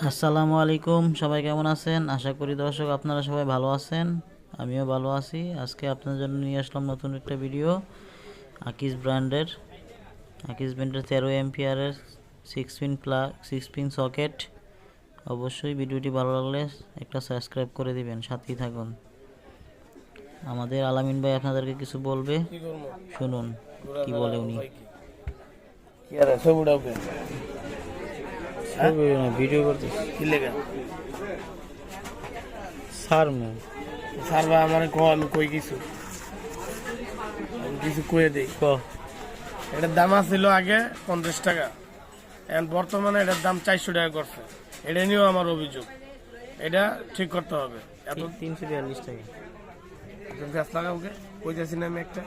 আসসালামু আলাইকুম, সবাই কেমন আছেন? আশা করি দর্শক আপনারা সবাই ভালো আছেন। আমিও ভালো আছি। আজকে আপনাদের জন্য নিয়ে আসলাম নতুন একটা ভিডিও। আকিস ব্র্যান্ডের 13 এম্পিয়ারের 6 পিন সকেট। অবশ্যই ভিডিওটি ভালো লাগলে একটা সাবস্ক্রাইব করে দিবেন, সাথেই থাকুন। আমাদের আলামিন ভাই আপনাদেরকে কিছু বলবে, শুনুন কি বলে উনি। ভিডিও করতেছি কি লেগা স্যার মু সারবা আমার আমি কই কিছু আমি কিছু কয়ে দেই। এটার দাম ছিল আগে 50 টাকা, এখন বর্তমানে এটার দাম 400 টাকা করছে। এটা নিয়েও আমার অভিযোগ, এটা ঠিক করতে হবে। এত 342 টাকা গাছ লাগাওকে কইতেছি না আমি একটা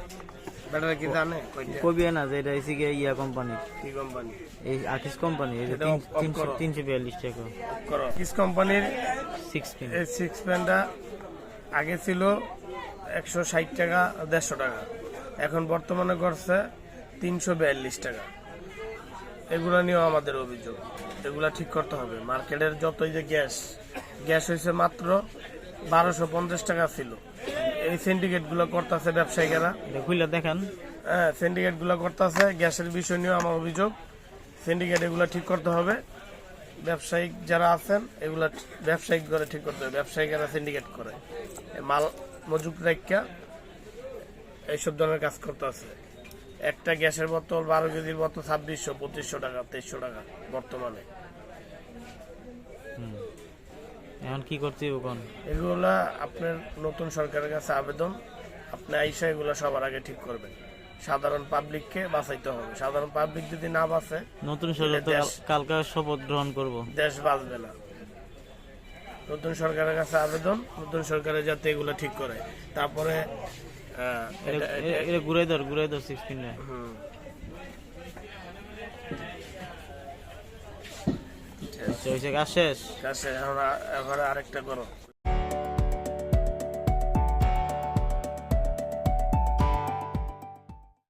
ব্যাটারা কি জানে কবি না যে এটা এসে ইয়া কোম্পানি, কি কোম্পানি এই আকিস কোম্পানি, এই যে এটা off করো। 342 টাকা করো কিস কোম্পানির 6 পিন। এই 6 পেনটা আগে ছিল 160 টাকা 150 টাকা, এখন বর্তমানে করছে 342 টাকা। এগুলা নিয়েও আমাদের অভিযোগ, এগুলা ঠিক করতে হবে। মার্কেটের যতই যে গ্যাস হয়েছে মাত্র 1250 টাকা ছিল। এই সিন্ডিকেট গুলো করতেছে ব্যবসায়ীরা, এটা খুলে দেখেন। হ্যাঁ সিন্ডিকেট গুলো করতেছে। গ্যাসের বিষয় নিয়েও আমার অভিযোগ, সিন্ডিকেট এগুলা ঠিক করতে হবে। ব্যবসায়িক যারা আছেন এগুলা ব্যবসায়িক করে ঠিক করতে হবে। ব্যবসায়িকরা সিন্ডিকেট করে মাল মজুত রাখা এইসব ধরনের কাজ করতে আছে। একটা গ্যাসের বোতল 12 কেজির বোতল 2600 2500 টাকা 2300 টাকা বর্তমানে। এখন কি করতে হবে কোন? এগুলা আপনার নতুন সরকারের কাছে আবেদন, আপনি আইসা এগুলা সবার আগে ঠিক করবেন। সাধারণ পাবলিককে বাঁচাইতে হবে। সাধারণ পাবলিক যদি না বাঁচে, নতুন সরকার তো কালকে শপথ গ্রহণ করব, দেশ বাঁচবে না। নতুন সরকারের কাছে আবেদন, নতুন সরকারে যাতে এগুলো ঠিক করে। তারপরে এটা ঘুরাই ধর 6 পিন। আচ্ছা, কাজ শেষ। কাছে এখন আরেকটা করো।